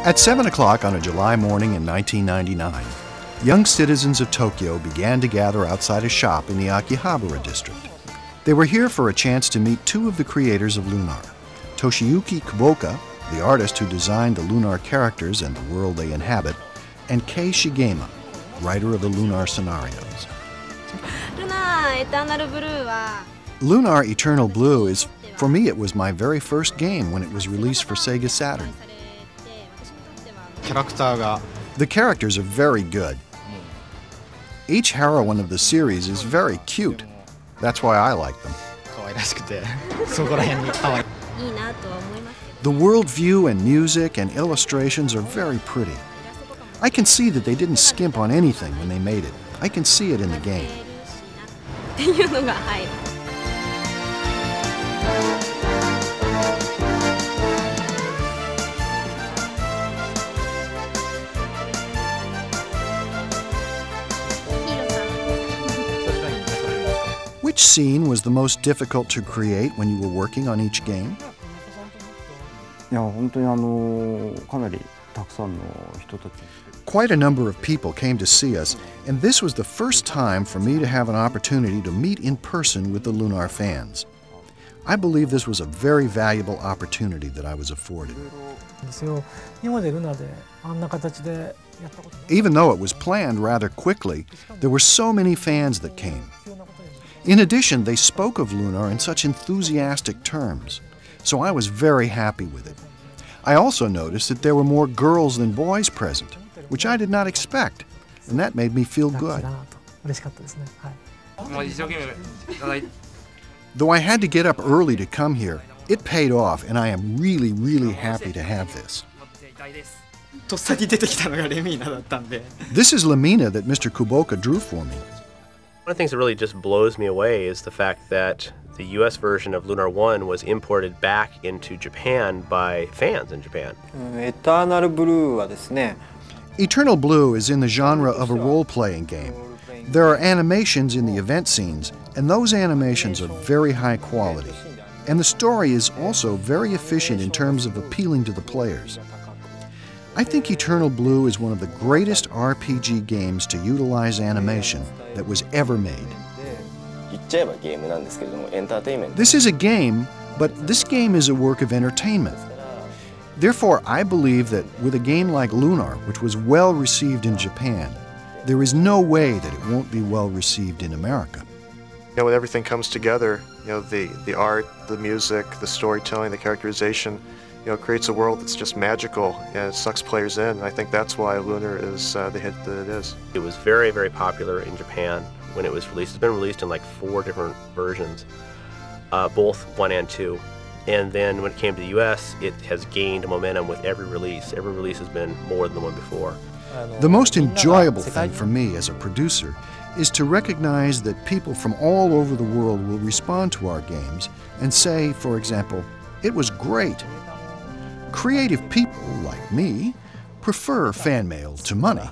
At 7 o'clock on a July morning in 1999, young citizens of Tokyo began to gather outside a shop in the Akihabara district. They were here for a chance to meet two of the creators of Lunar, Toshiyuki Kuboka, the artist who designed the Lunar characters and the world they inhabit, and Kei Shigema, writer of the Lunar scenarios. Lunar Eternal Blue is, for me, it was my very first game when it was released for Sega Saturn. The characters are very good. Each heroine of the series is very cute. That's why I like them. The worldview and music and illustrations are very pretty. I can see that they didn't skimp on anything when they made it. I can see it in the game. Which scene was the most difficult to create when you were working on each game? Quite a number of people came to see us, and this was the first time for me to have an opportunity to meet in person with the Lunar fans. I believe this was a very valuable opportunity that I was afforded. Even though it was planned rather quickly, there were so many fans that came. In addition, they spoke of Lunar in such enthusiastic terms, so I was very happy with it. I also noticed that there were more girls than boys present, which I did not expect, and that made me feel good. Though I had to get up early to come here, it paid off, and I am really, really happy to have this. This is Lamina that Mr. Kuboka drew for me. One of the things that really just blows me away is the fact that the US version of Lunar 1 was imported back into Japan by fans in Japan. Eternal Blue is in the genre of a role-playing game. There are animations in the event scenes, and those animations are very high quality. And the story is also very efficient in terms of appealing to the players. I think Eternal Blue is one of the greatest RPG games to utilize animation that was ever made. This is a game, but this game is a work of entertainment. Therefore, I believe that with a game like Lunar, which was well received in Japan, there is no way that it won't be well received in America. You know, when everything comes together, you know, the art, the music, the storytelling, the characterization, you know, creates a world that's just magical and it sucks players in. I think that's why Lunar is the hit that it is. It was very, very popular in Japan when it was released. It's been released in like 4 different versions, both 1 and 2. And then when it came to the US, it has gained momentum with every release. Every release has been more than the one before. The most enjoyable thing for me as a producer is to recognize that people from all over the world will respond to our games and say, for example, "It was great." Creative people, like me, prefer fan mail to money.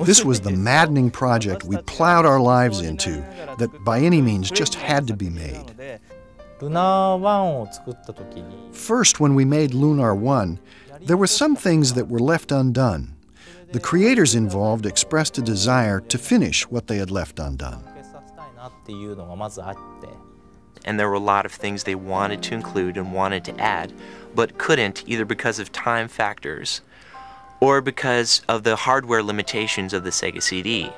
This was the maddening project we plowed our lives into that by any means just had to be made. First, when we made Lunar 1, there were some things that were left undone. The creators involved expressed a desire to finish what they had left undone. And there were a lot of things they wanted to include and wanted to add, but couldn't either because of time factors or because of the hardware limitations of the Sega CD.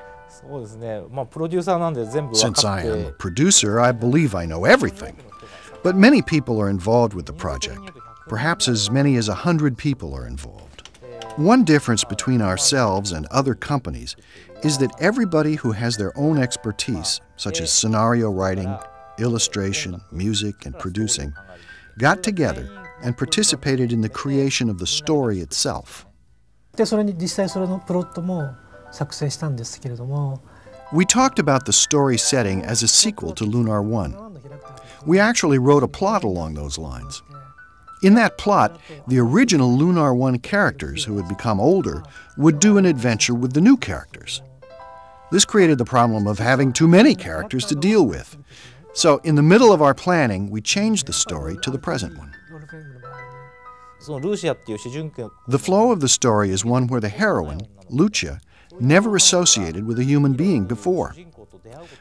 Since I am a producer, I believe I know everything. But many people are involved with the project. Perhaps as many as 100 people are involved. One difference between ourselves and other companies is that everybody who has their own expertise, such as scenario writing, illustration, music, and producing, got together and participated in the creation of the story itself. We talked about the story setting as a sequel to Lunar 1. We actually wrote a plot along those lines. In that plot, the original Lunar 1 characters, who had become older, would do an adventure with the new characters. This created the problem of having too many characters to deal with. So, in the middle of our planning, we changed the story to the present one. The flow of the story is one where the heroine, Lucia, never associated with a human being before.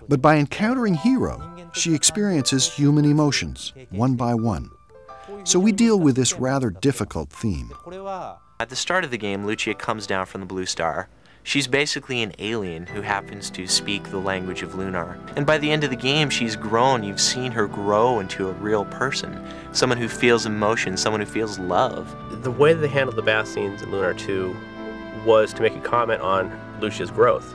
But by encountering Hiro, she experiences human emotions, one by one. So we deal with this rather difficult theme. At the start of the game, Lucia comes down from the Blue Star. She's basically an alien who happens to speak the language of Lunar. And by the end of the game, she's grown. You've seen her grow into a real person, someone who feels emotion, someone who feels love. The way that they handled the bath scenes in Lunar 2 was to make a comment on Lucia's growth.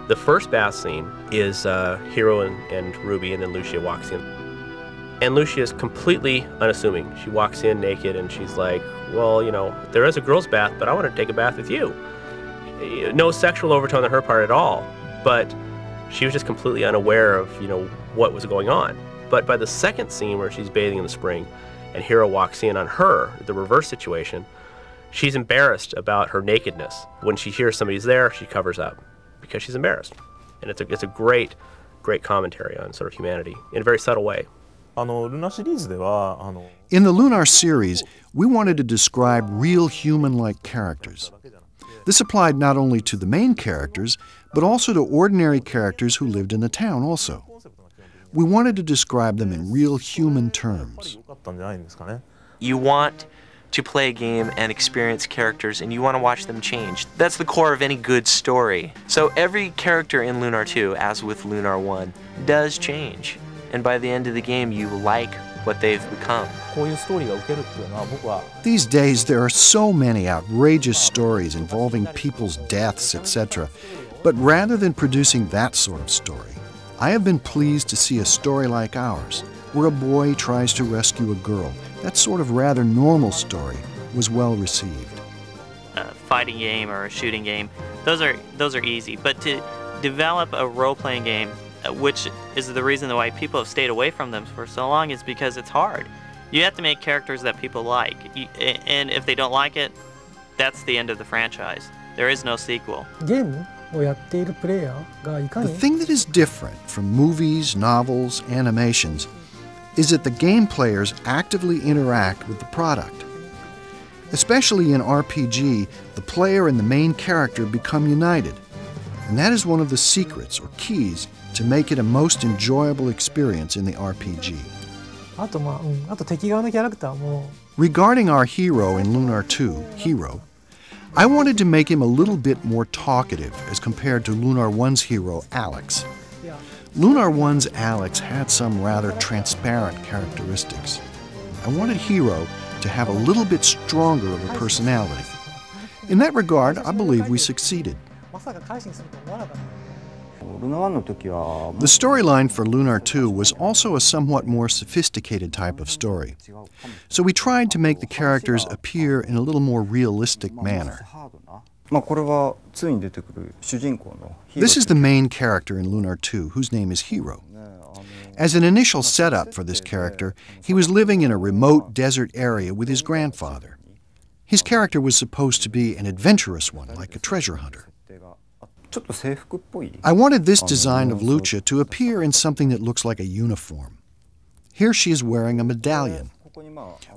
The first bath scene is Hiro and Ruby, and then Lucia walks in. And Lucia is completely unassuming. She walks in naked and she's like, well, you know, there is a girl's bath, but I want to take a bath with you. No sexual overtone on her part at all, but she was just completely unaware of, you know, what was going on. But by the second scene where she's bathing in the spring and Hiro walks in on her, the reverse situation, she's embarrassed about her nakedness. When she hears somebody's there, she covers up because she's embarrassed. And it's a great, great commentary on sort of humanity in a very subtle way. In the Lunar series, we wanted to describe real human-like characters. This applied not only to the main characters, but also to ordinary characters who lived in the town also. We wanted to describe them in real human terms. You want to play a game and experience characters, and you want to watch them change. That's the core of any good story. So every character in Lunar 2, as with Lunar 1, does change. And by the end of the game, you like what they've become. These days, there are so many outrageous stories involving people's deaths, etc. But rather than producing that sort of story, I have been pleased to see a story like ours, where a boy tries to rescue a girl. That sort of rather normal story was well received. A fighting game or a shooting game, those are easy. But to develop a role-playing game, which is the reason why people have stayed away from them for so long, is because it's hard. You have to make characters that people like, and if they don't like it, that's the end of the franchise. There is no sequel. The thing that is different from movies, novels, animations is that the game players actively interact with the product. Especially in RPG, the player and the main character become united, and that is one of the secrets or keys to make it a most enjoyable experience in the RPG. Regarding our hero in Lunar 2, Hiro, I wanted to make him a little bit more talkative as compared to Lunar 1's hero, Alex. Lunar 1's Alex had some rather transparent characteristics. I wanted Hiro to have a little bit stronger of a personality. In that regard, I believe we succeeded. The storyline for Lunar 2 was also a somewhat more sophisticated type of story. So we tried to make the characters appear in a little more realistic manner. This is the main character in Lunar 2, whose name is Hiro. As an initial setup for this character, he was living in a remote desert area with his grandfather. His character was supposed to be an adventurous one, like a treasure hunter. I wanted this design of Lucia to appear in something that looks like a uniform. Here she is wearing a medallion.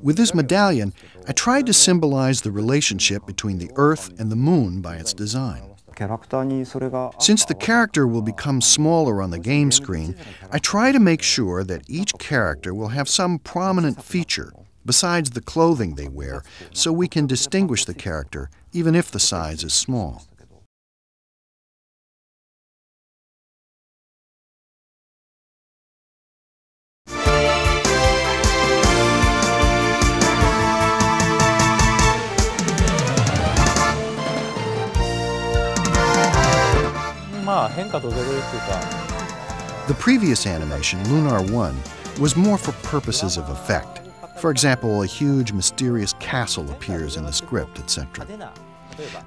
With this medallion, I tried to symbolize the relationship between the Earth and the Moon by its design. Since the character will become smaller on the game screen, I try to make sure that each character will have some prominent feature besides the clothing they wear, so we can distinguish the character even if the size is small. The previous animation, Lunar 1, was more for purposes of effect. For example, a huge mysterious castle appears in the script, etc.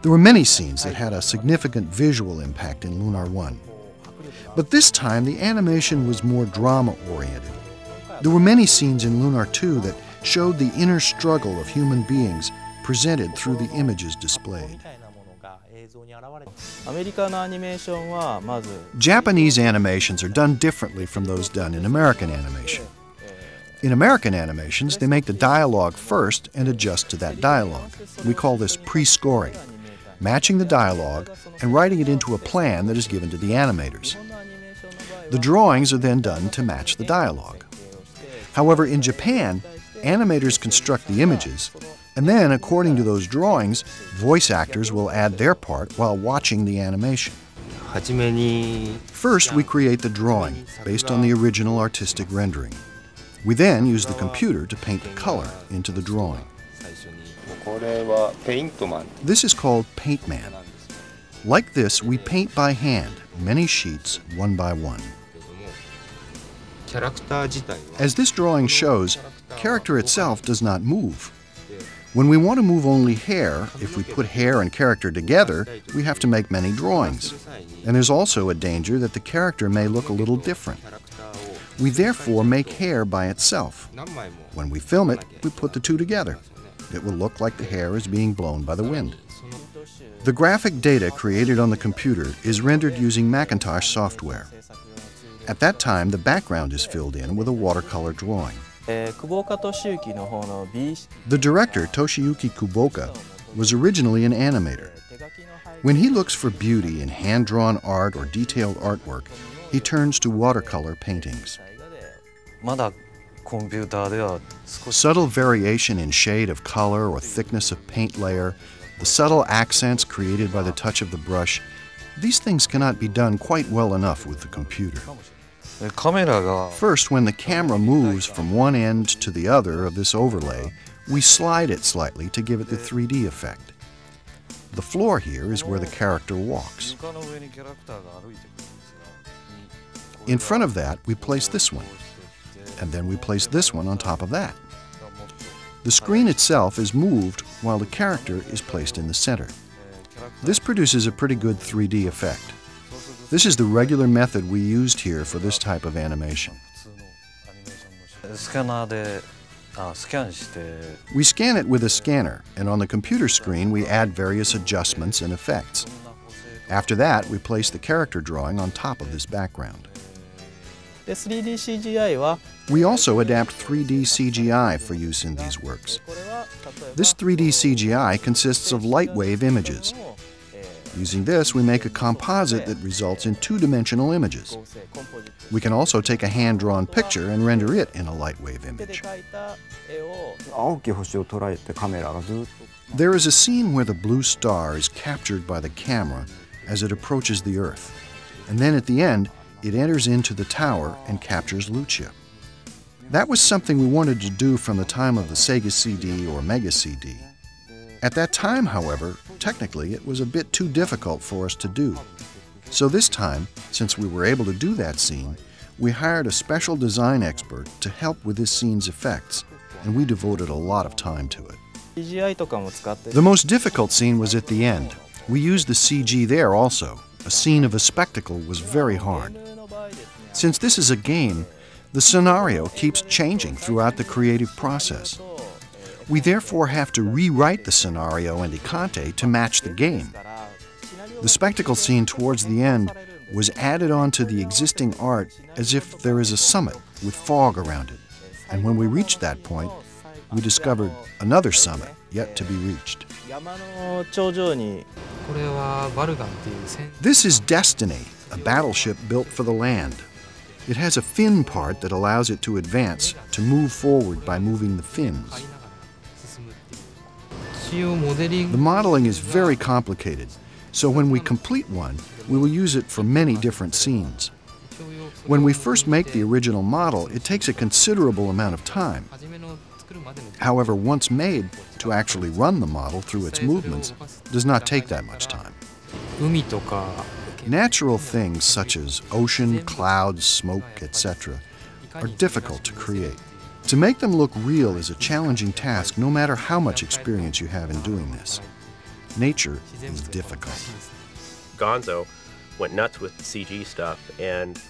There were many scenes that had a significant visual impact in Lunar 1. But this time, the animation was more drama-oriented. There were many scenes in Lunar 2 that showed the inner struggle of human beings presented through the images displayed. Japanese animations are done differently from those done in American animation. In American animations, they make the dialogue first and adjust to that dialogue. We call this pre-scoring, matching the dialogue and writing it into a plan that is given to the animators. The drawings are then done to match the dialogue. However, in Japan, animators construct the images, and then, according to those drawings, voice actors will add their part while watching the animation. First, we create the drawing based on the original artistic rendering. We then use the computer to paint the color into the drawing. This is called Paintman. Like this, we paint by hand, many sheets, one by one. As this drawing shows, character itself does not move. When we want to move only hair, if we put hair and character together, we have to make many drawings. And there's also a danger that the character may look a little different. We therefore make hair by itself. When we film it, we put the two together. It will look like the hair is being blown by the wind. The graphic data created on the computer is rendered using Macintosh software. At that time, the background is filled in with a watercolor drawing. The director, Toshiyuki Kuboka, was originally an animator. When he looks for beauty in hand-drawn art or detailed artwork, he turns to watercolor paintings. Subtle variation in shade of color or thickness of paint layer, the subtle accents created by the touch of the brush, these things cannot be done quite well enough with the computer. First, when the camera moves from one end to the other of this overlay, we slide it slightly to give it the 3D effect. The floor here is where the character walks. In front of that, we place this one, and then we place this one on top of that. The screen itself is moved while the character is placed in the center. This produces a pretty good 3D effect. This is the regular method we used here for this type of animation. We scan it with a scanner, and on the computer screen we add various adjustments and effects. After that, we place the character drawing on top of this background. We also adapt 3D CGI for use in these works. This 3D CGI consists of light wave images. Using this, we make a composite that results in two-dimensional images. We can also take a hand-drawn picture and render it in a light wave image. There is a scene where the blue star is captured by the camera as it approaches the Earth, and then at the end, it enters into the tower and captures Lucia. That was something we wanted to do from the time of the Sega CD or Mega CD. At that time, however, technically it was a bit too difficult for us to do. So this time, since we were able to do that scene, we hired a special design expert to help with this scene's effects, and we devoted a lot of time to it. The most difficult scene was at the end. We used the CG there also. A scene of a spectacle was very hard. Since this is a game, the scenario keeps changing throughout the creative process. We therefore have to rewrite the scenario and Ikante to match the game. The spectacle scene towards the end was added onto the existing art as if there is a summit with fog around it. And when we reached that point, we discovered another summit yet to be reached. This is Destiny, a battleship built for the land. It has a fin part that allows it to advance, to move forward by moving the fins. The modeling is very complicated, so when we complete one, we will use it for many different scenes. When we first make the original model, it takes a considerable amount of time. However, once made, to actually run the model through its movements does not take that much time. Natural things such as ocean, clouds, smoke, etc. are difficult to create. To make them look real is a challenging task no matter how much experience you have in doing this. Nature is difficult. Gonzo went nuts with the CG stuff, and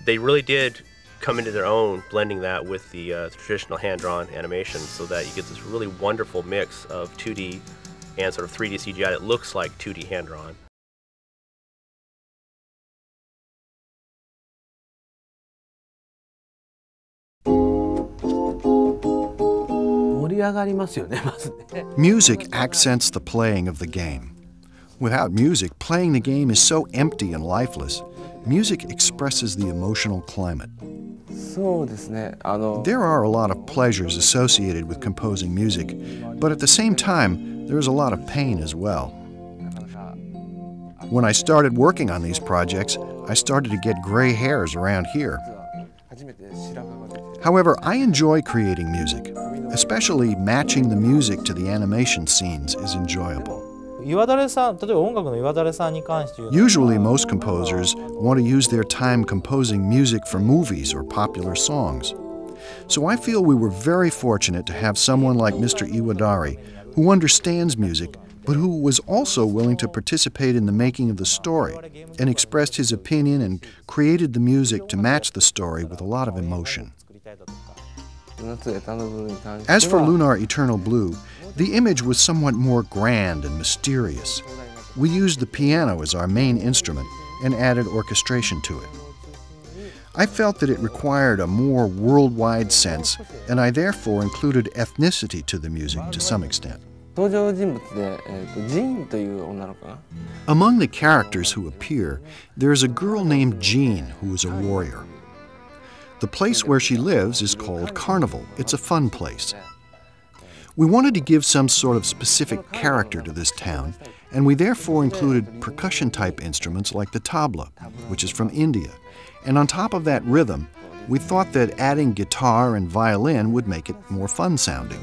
they really did come into their own, blending that with the traditional hand-drawn animation so that you get this really wonderful mix of 2D and sort of 3D CGI that looks like 2D hand-drawn. Music accents the playing of the game. Without music, playing the game is so empty and lifeless. Music expresses the emotional climate. There are a lot of pleasures associated with composing music, but at the same time, there is a lot of pain as well. When I started working on these projects, I started to get gray hairs around here. However, I enjoy creating music. Especially matching the music to the animation scenes is enjoyable. Usually most composers want to use their time composing music for movies or popular songs. So I feel we were very fortunate to have someone like Mr. Iwadari who understands music but who was also willing to participate in the making of the story and expressed his opinion and created the music to match the story with a lot of emotion. As for Lunar Eternal Blue, the image was somewhat more grand and mysterious. We used the piano as our main instrument and added orchestration to it. I felt that it required a more worldwide sense, and I therefore included ethnicity to the music to some extent. Among the characters who appear, there is a girl named Jean who is a warrior. The place where she lives is called Carnival. It's a fun place. We wanted to give some sort of specific character to this town, and we therefore included percussion-type instruments like the tabla, which is from India. And on top of that rhythm, we thought that adding guitar and violin would make it more fun-sounding.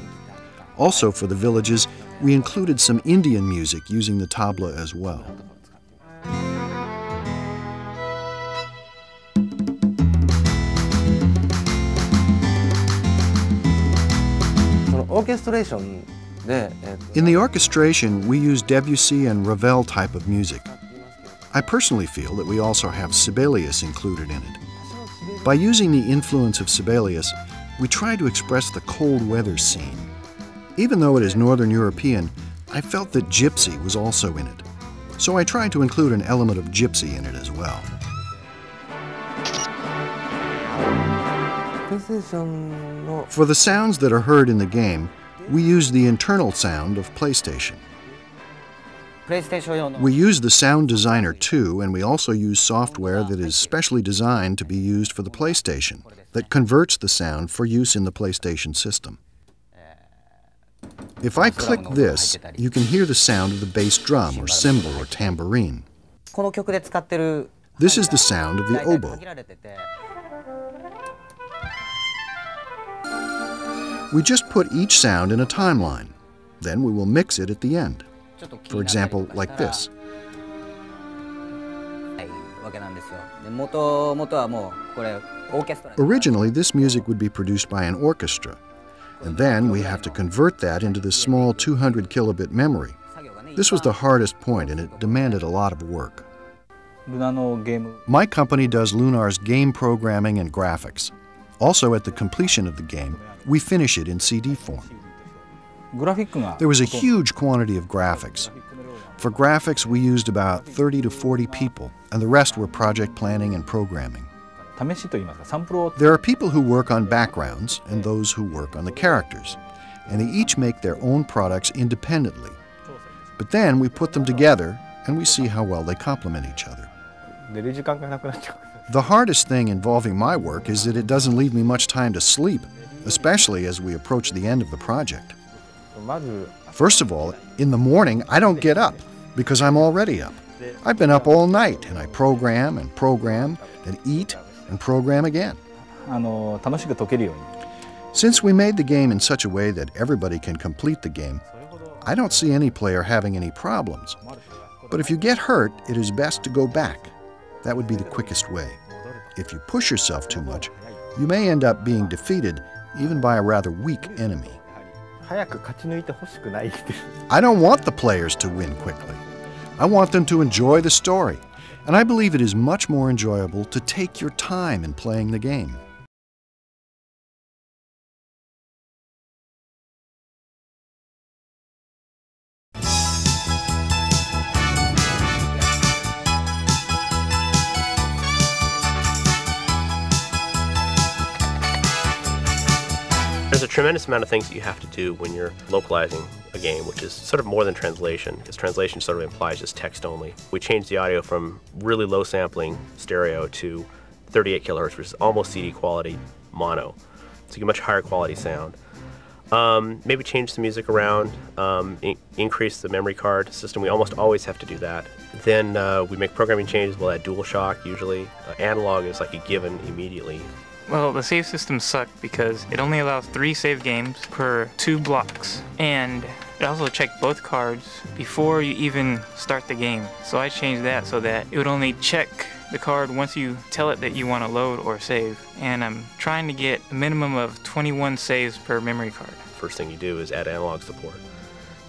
Also, for the villages, we included some Indian music using the tabla as well. In the orchestration, we use Debussy and Ravel type of music. I personally feel that we also have Sibelius included in it. By using the influence of Sibelius, we try to express the cold weather scene. Even though it is Northern European, I felt that gypsy was also in it. So I tried to include an element of gypsy in it as well. For the sounds that are heard in the game, we use the internal sound of PlayStation. We use the Sound Designer 2, and we also use software that is specially designed to be used for the PlayStation, that converts the sound for use in the PlayStation system. If I click this, you can hear the sound of the bass drum or cymbal or tambourine. This is the sound of the oboe. We just put each sound in a timeline. Then we will mix it at the end. For example, like this. Originally, this music would be produced by an orchestra, and then we have to convert that into this small 200 kilobit memory. This was the hardest point, and it demanded a lot of work. My company does Lunar's game programming and graphics. Also, at the completion of the game, we finish it in CD form. There was a huge quantity of graphics. For graphics, we used about 30 to 40 people, and the rest were project planning and programming. There are people who work on backgrounds and those who work on the characters, and they each make their own products independently. But then we put them together, and we see how well they complement each other. The hardest thing involving my work is that it doesn't leave me much time to sleep, especially as we approach the end of the project. First of all, in the morning, I don't get up because I'm already up. I've been up all night, and I program, then eat, and program again. Since we made the game in such a way that everybody can complete the game, I don't see any player having any problems. But if you get hurt, it is best to go back. That would be the quickest way. If you push yourself too much, you may end up being defeated even by a rather weak enemy. I don't want the players to win quickly. I want them to enjoy the story, and I believe it is much more enjoyable to take your time in playing the game. tremendous amount of things that you have to do when you're localizing a game, which is sort of more than translation, because translation sort of implies just text only. We changed the audio from really low sampling stereo to 38 kilohertz, which is almost CD quality mono. So you get much higher quality sound. Maybe change the music around, increase the memory card system. We almost always have to do that. Then we make programming changes. We'll add DualShock usually. Analog is like a given immediately. Well, the save systems suck because it only allows 3 save games per 2 blocks. And it also checks both cards before you even start the game. So I changed that so that it would only check the card once you tell it that you want to load or save. And I'm trying to get a minimum of 21 saves per memory card. First thing you do is add analog support.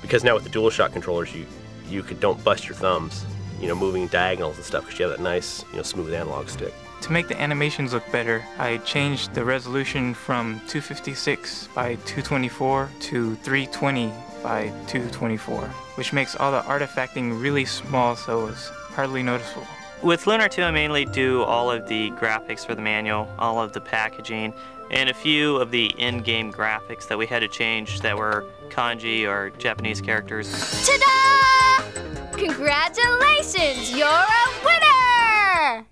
Because now with the DualShock controllers, you don't bust your thumbs, moving diagonals and stuff, because you have that nice, smooth analog stick. To make the animations look better, I changed the resolution from 256 by 224 to 320 by 224, which makes all the artifacting really small so it's hardly noticeable. With Lunar 2, I mainly do all of the graphics for the manual, all of the packaging, and a few of the in-game graphics that we had to change that were kanji or Japanese characters. Ta-da! Congratulations, you're a winner!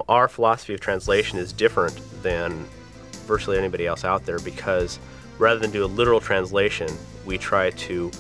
Our philosophy of translation is different than virtually anybody else out there, because rather than do a literal translation, we try to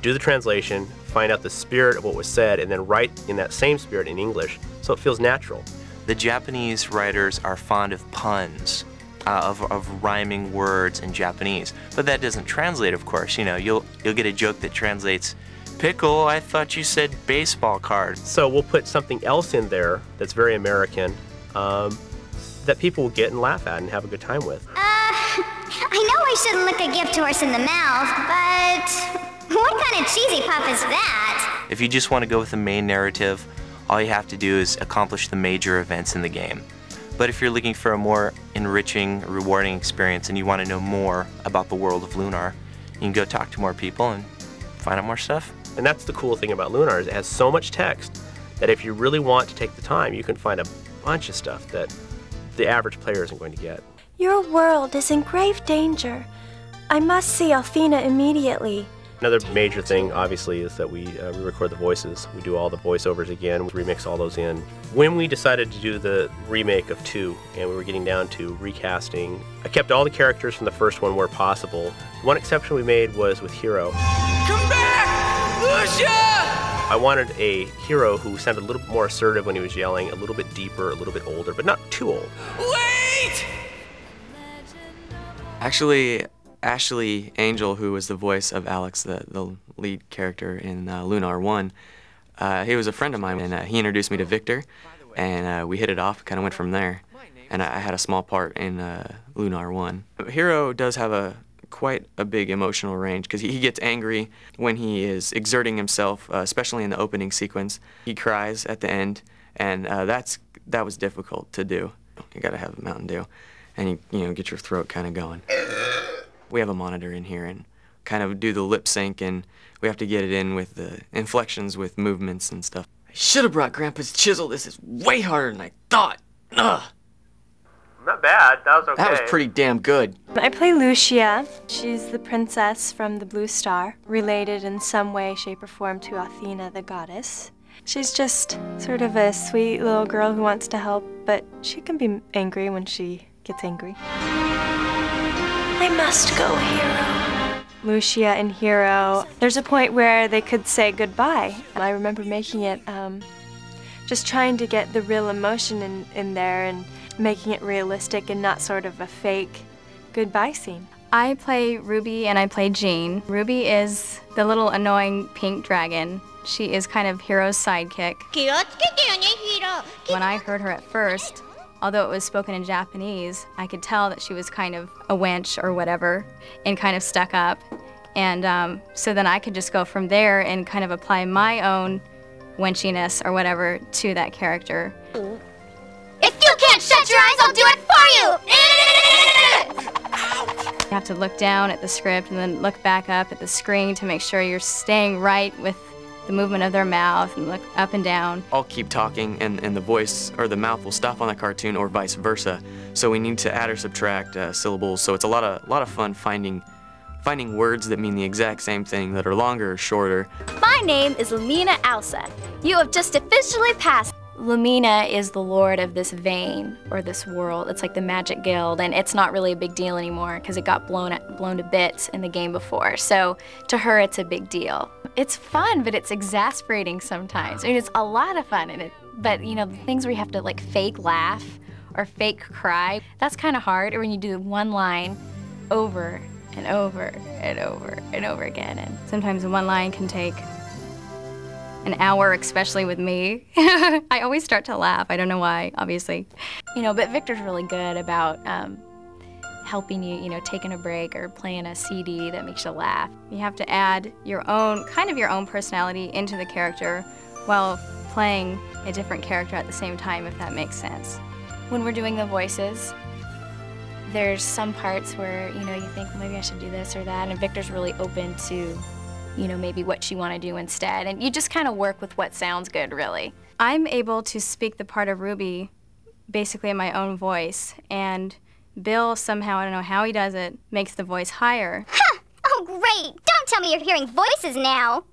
do the translation, find out the spirit of what was said, and then write in that same spirit in English, so it feels natural. The Japanese writers are fond of puns, of rhyming words in Japanese, but that doesn't translate, of course. You'll get a joke that translates, "Pickle, I thought you said baseball card." So we'll put something else in there that's very American, that people will get and laugh at and have a good time with. I know I shouldn't look a gift horse in the mouth, but what kind of cheesy puff is that? If you just want to go with the main narrative, all you have to do is accomplish the major events in the game. But if you're looking for a more enriching, rewarding experience and you want to know more about the world of Lunar, you can go talk to more people and find out more stuff. And that's the cool thing about Lunar, is it has so much text that if you really want to take the time, you can find a bunch of stuff that the average player isn't going to get. Your world is in grave danger. I must see Althena immediately. Another major thing, obviously, is that we record the voices. We do all the voiceovers again, we remix all those in. When we decided to do the remake of 2, and we were getting down to recasting, I kept all the characters from the first one where possible. One exception we made was with Hero. Come back, Lucia! I wanted a hero who sounded a little bit more assertive when he was yelling, a little bit deeper, a little bit older, but not too old. Wait! Actually, Ashley Angel, who was the voice of Alex, the lead character in Lunar 1, he was a friend of mine, and he introduced me to Victor, and we hit it off, kind of went from there. And I had a small part in Lunar 1. Hero does have quite a big emotional range, because he gets angry when he is exerting himself, especially in the opening sequence. He cries at the end, and that was difficult to do. You gotta have a Mountain Dew, and you get your throat kind of going. We have a monitor in here and kind of do the lip sync, and we have to get it in with the inflections with movements and stuff. I should have brought Grandpa's chisel. This is way harder than I thought. Ugh. Not bad, that was okay. That was pretty damn good. I play Lucia. She's the princess from the Blue Star, related in some way, shape, or form to Athena, the goddess. She's just sort of a sweet little girl who wants to help, but she can be angry when she gets angry. I must go, Hero. Lucia and Hero, there's a point where they could say goodbye. I remember making it, just trying to get the real emotion in there and making it realistic and not sort of a fake goodbye scene. I play Ruby and I play Jean. Ruby is the little annoying pink dragon. She is kind of Hero's sidekick. When I heard her at first, although it was spoken in Japanese, I could tell that she was kind of a wench or whatever and kind of stuck up. And so then I could just go from there and kind of apply my own wenchiness or whatever to that character. If you can't shut your eyes, I'll do it for you! You have to look down at the script and then look back up at the screen to make sure you're staying right with the movement of their mouth and look up and down. I'll keep talking and the voice or the mouth will stop on the cartoon or vice versa. So we need to add or subtract syllables. So it's a lot of fun finding finding words that mean the exact same thing that are longer or shorter. My name is Lumina Alsa. You have just officially passed. Lumina is the lord of this vein, or this world. It's like the magic guild, and it's not really a big deal anymore because it got blown to bits in the game before. So to her, it's a big deal. It's fun, but it's exasperating sometimes. I mean, it's a lot of fun, but you know, the things where you have to like fake laugh or fake cry, that's kind of hard. Or when you do one line over and over and over and over again. And sometimes one line can take an hour, especially with me. I always start to laugh. I don't know why, obviously. You know, but Victor's really good about helping you, you know, taking a break or playing a CD that makes you laugh. You have to add your own, kind of your own personality into the character while playing a different character at the same time, if that makes sense. When we're doing the voices, there's some parts where, you know, you think, well, maybe I should do this or that, and Victor's really open to, you know, maybe what you want to do instead. And you just kind of work with what sounds good, really. I'm able to speak the part of Ruby basically in my own voice, and Bill somehow, I don't know how he does it, makes the voice higher. Huh! Oh, great! Don't tell me you're hearing voices now!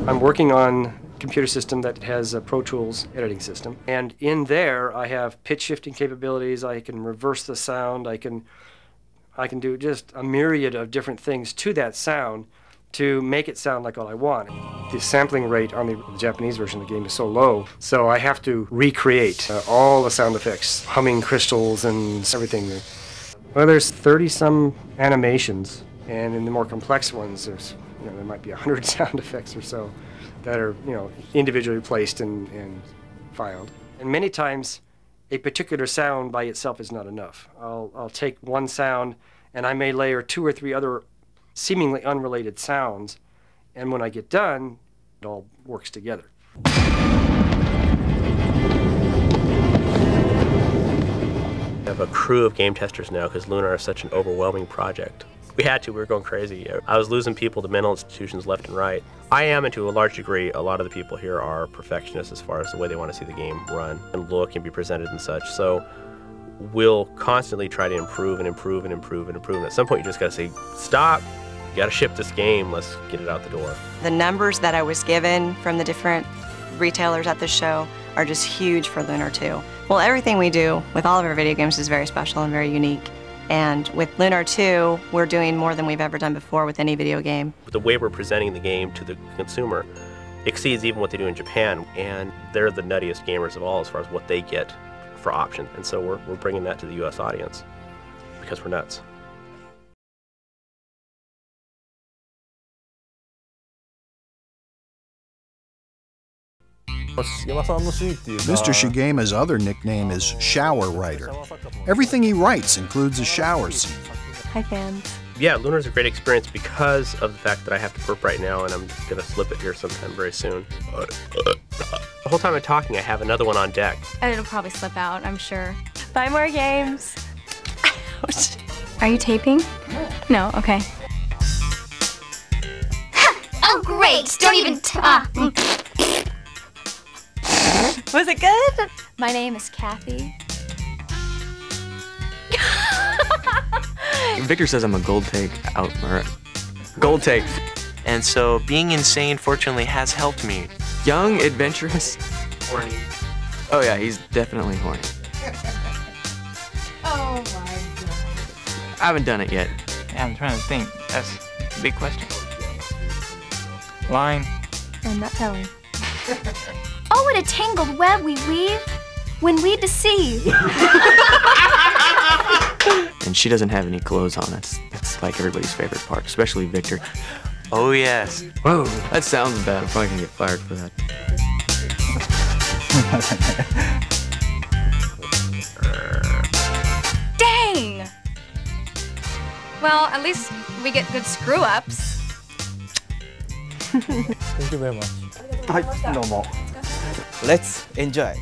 I'm working on a computer system that has a Pro Tools editing system, and in there I have pitch shifting capabilities. I can reverse the sound. I can do just a myriad of different things to that sound to make it sound like what I want. The sampling rate on the Japanese version of the game is so low, so I have to recreate all the sound effects, humming crystals and everything. Well, there's 30-some animations, and in the more complex ones, there's, you know, there might be 100 sound effects or so that are, you know, individually placed and filed. And many times, a particular sound by itself is not enough. I'll take one sound, and I may layer 2 or 3 other seemingly unrelated sounds, and when I get done, it all works together. I have a crew of game testers now because Lunar is such an overwhelming project. We had to, we were going crazy. I was losing people to mental institutions left and right. I am, and to a large degree, a lot of the people here are perfectionists as far as the way they want to see the game run and look and be presented and such. So we'll constantly try to improve and improve and improve and improve. And at some point, you just got to say, stop. You got to ship this game. Let's get it out the door. The numbers that I was given from the different retailers at the show are just huge for Lunar 2. Well, everything we do with all of our video games is very special and very unique. And with Lunar 2, we're doing more than we've ever done before with any video game. The way we're presenting the game to the consumer exceeds even what they do in Japan. And they're the nuttiest gamers of all as far as what they get for options. And so we're bringing that to the US audience because we're nuts. Mr. Shigema's other nickname is Shower Writer. Everything he writes includes a shower scene. Hi, fans. Yeah, Lunar's a great experience because of the fact that I have to burp right now, and I'm going to slip it here sometime very soon. The whole time I'm talking, I have another one on deck. It'll probably slip out, I'm sure. Buy more games. Are you taping? No, okay. Oh, great! Don't even Was it good? My name is Kathy. Victor says I'm a gold take. Gold take. And so being insane, fortunately, has helped me. Young, adventurous. Horny. Oh yeah, he's definitely horny. Oh my god. I haven't done it yet. Yeah, I'm trying to think. That's a big question. Line. I'm not telling. Oh, what a tangled web we weave when we deceive. And she doesn't have any clothes on. That's like everybody's favorite part, especially Victor. Oh, yes. Whoa, that sounds bad. I'm probably gonna get fired for that. Dang! Well, at least we get good screw-ups. Thank you very much. Let's enjoy.